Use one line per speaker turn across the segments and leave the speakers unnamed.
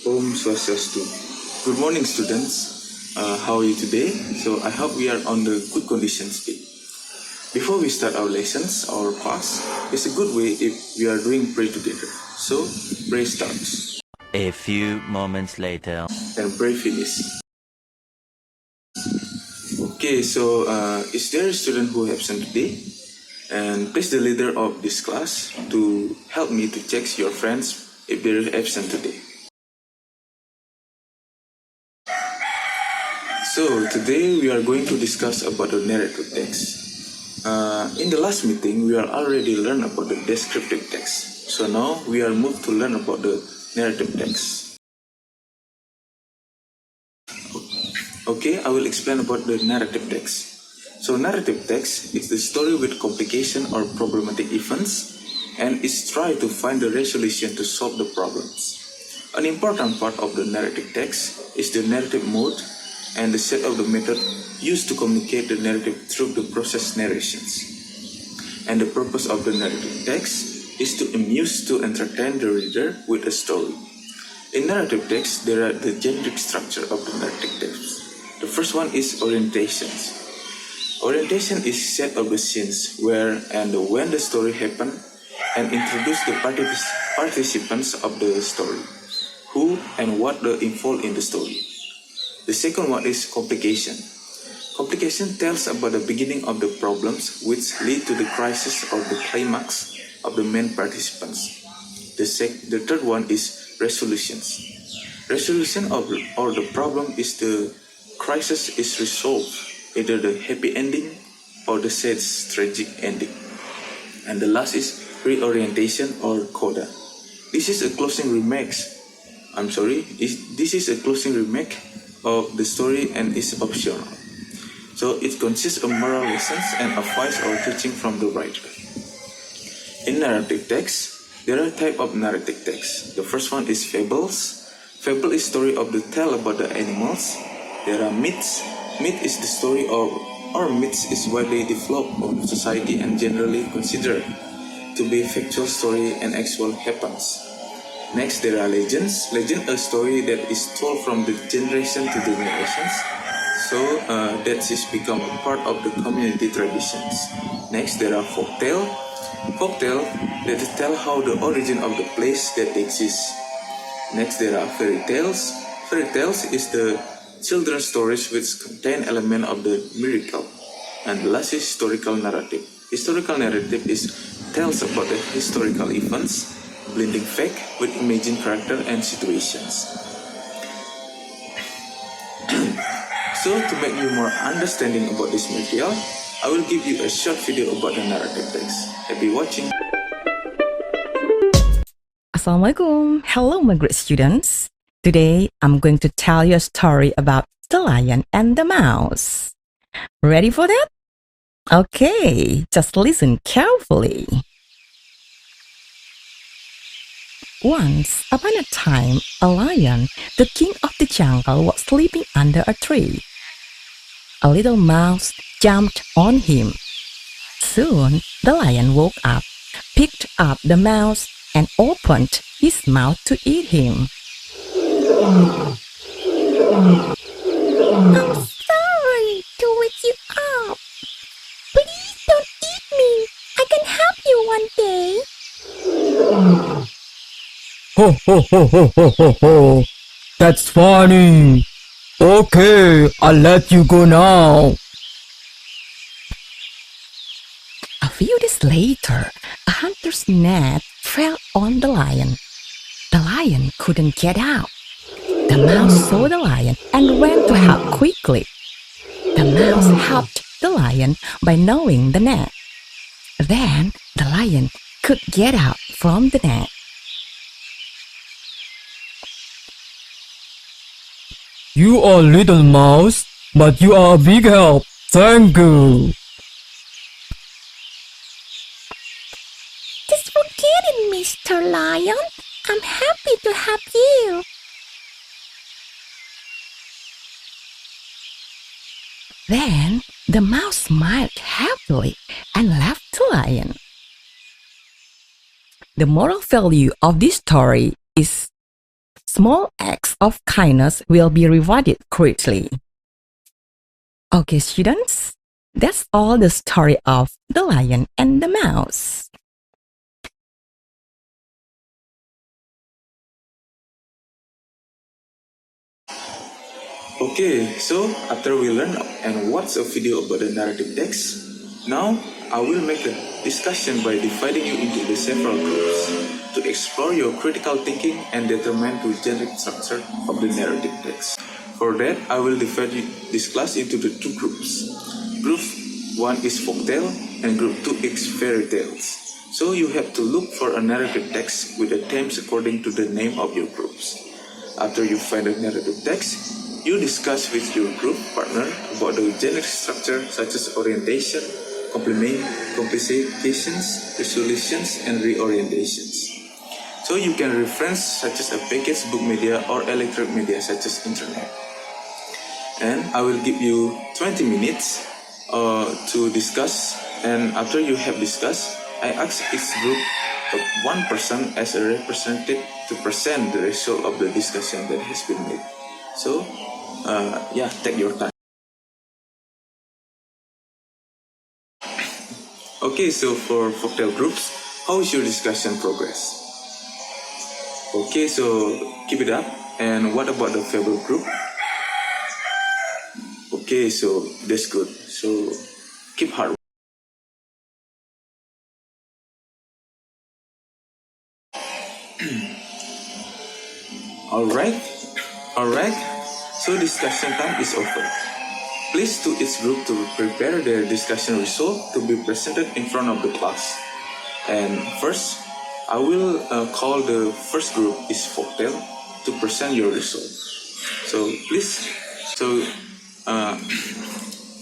Om Swastiastu. Good morning, students. How are you today? So I hope we are on the good conditions today. Before we start our lessons, our class, it's a good way if we are doing pray together. So pray starts.
A few moments later.
And pray finish. Okay, so is there a student who absent today? And please the leader of this class to help me to check your friends if they are absent today. So today we are going to discuss about the narrative text. In the last meeting, we are already learned about the descriptive text. So now we are moved to learn about the narrative text. Okay, I will explain about the narrative text. So narrative text is the story with complication or problematic events and is try to find the resolution to solve the problems. An important part of the narrative text is the narrative mode and the set of the method used to communicate the narrative through the process narrations. And the purpose of the narrative text is to amuse to entertain the reader with a story. In narrative text, there are the generic structure of the narrative text. The first one is orientations. Orientation is set of the scenes where and when the story happened and introduce the participants of the story, who and what they involved in the story. The second one is complication. Complication tells about the beginning of the problems which lead to the crisis or the climax of the main participants. The third one is resolutions. Resolution of or the problem is the crisis is resolved, either the happy ending or the sad tragic ending. And the last is reorientation or coda. This is a closing remarks. This is a closing remark of the story and is optional. So it consists of moral lessons and advice or teaching from the writer. In narrative text, there are types of narrative text. The first one is fables. Fable is story of the tale about the animals. There are myths. Myth is the story of, or myths is widely developed of society and generally considered to be factual story and actual happens. Next, there are legends. Legend a story that is told from the generation to the generations. So that is become a part of the community traditions. Next, there are folktale. Folktale that tell how the origin of the place that exists. Next, there are fairy tales. Fairy tales is the children's stories which contain element of the miracle. And the last is historical narrative. Historical narrative is tells about the historical events, blending fact with imagined character and situations. So to make you more understanding about this material, I will give you a short video about the narrative text. Happy watching!
Assalamualaikum. Hello, my great students. Today, I'm going to tell you a story about the lion and the mouse. Ready for that? Okay, just listen carefully. Once upon a time, a lion, the king of the jungle, was sleeping under a tree. A little mouse jumped on him. Soon, the lion woke up, picked up the mouse, and opened his mouth to eat him.
I'm sorry to wake you up. Please don't eat me. I can help you one day.
Ho ho ho ho ho ho ho. That's funny. Okay, I'll let you go now.
A few days later, a hunter's net fell on the lion. The lion couldn't get out. The mouse saw the lion and ran to help quickly. The mouse helped the lion by knowing the net. Then the lion could get out from the net.
You are a little mouse, but you are a big help. Thank you.
Just forget it, Mr. Lion. I'm happy to help you.
Then the mouse smiled happily and left the lion. The moral value of this story is Small acts of kindness will be rewarded greatly. Okay, students, that's all the story of the lion and the mouse.
Okay, so after we learn and watch a video about the narrative text, now I will make a discussion by dividing you into the several groups to explore your critical thinking and determine the generic structure of the narrative text. For that, I will divide this class into the two groups. Group 1 is folktale and group 2 is fairy tales. So you have to look for a narrative text with the themes according to the name of your groups. After you find a narrative text, you discuss with your group partner about the generic structure such as orientation, complications, resolutions, and reorientations. So you can reference such as a package book media or electronic media such as internet. And I will give you 20 minutes to discuss, and after you have discussed, I ask each group of one person as a representative to present the result of the discussion that has been made. So, take your time. Okay, so for folktale groups, how is your discussion progress? Okay, so keep it up. And what about the fable group? Okay, so that's good. So keep hard. Alright. So discussion time is over. Please to each group to prepare their discussion result to be presented in front of the class. And first, I will call the first group is folktale to present your result. So please,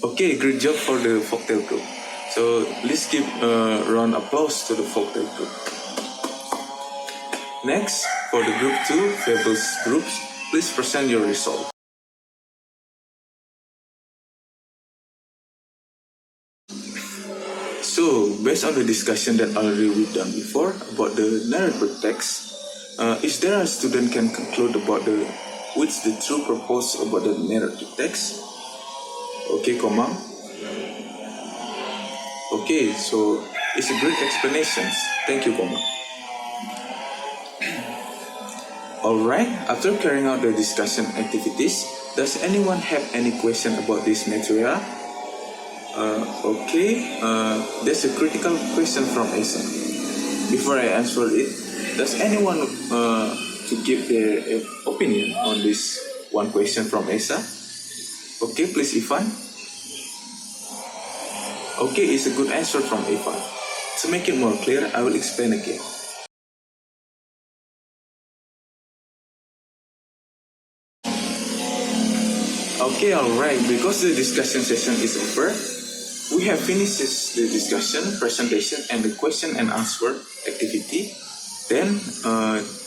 okay, great job for the folktale group. So let's give a round of applause to the folktale group. Next, for the group 2 fables groups, please present your result. So, based on the discussion that already we've done before about the narrative text, is there a student can conclude about what's the true purpose about the narrative text? Okay, Komang. Okay, so it's a great explanation. Thank you, Komang. Alright, after carrying out the discussion activities, does anyone have any question about this material? There's a critical question from Asa. Before I answer it, does anyone to give their opinion on this one question from Asa? Okay, please, Ivan. Okay, it's a good answer from Ivan. To make it more clear, I will explain again. Okay, alright, because the discussion session is over, we have finished the discussion, presentation, and the question and answer activity. Then,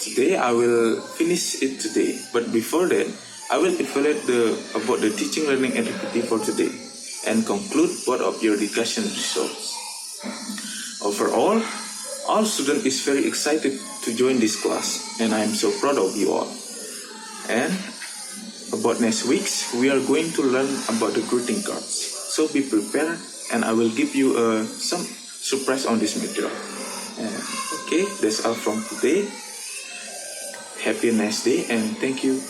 today I will finish it today. But before that, I will evaluate about the teaching learning activity for today and conclude what of your discussion results. Overall, all students is very excited to join this class, and I am so proud of you all. And about next weeks, we are going to learn about the greeting cards. So be prepared, and I will give you some surprise on this material. Okay, that's all from today. Happy nice day, and thank you.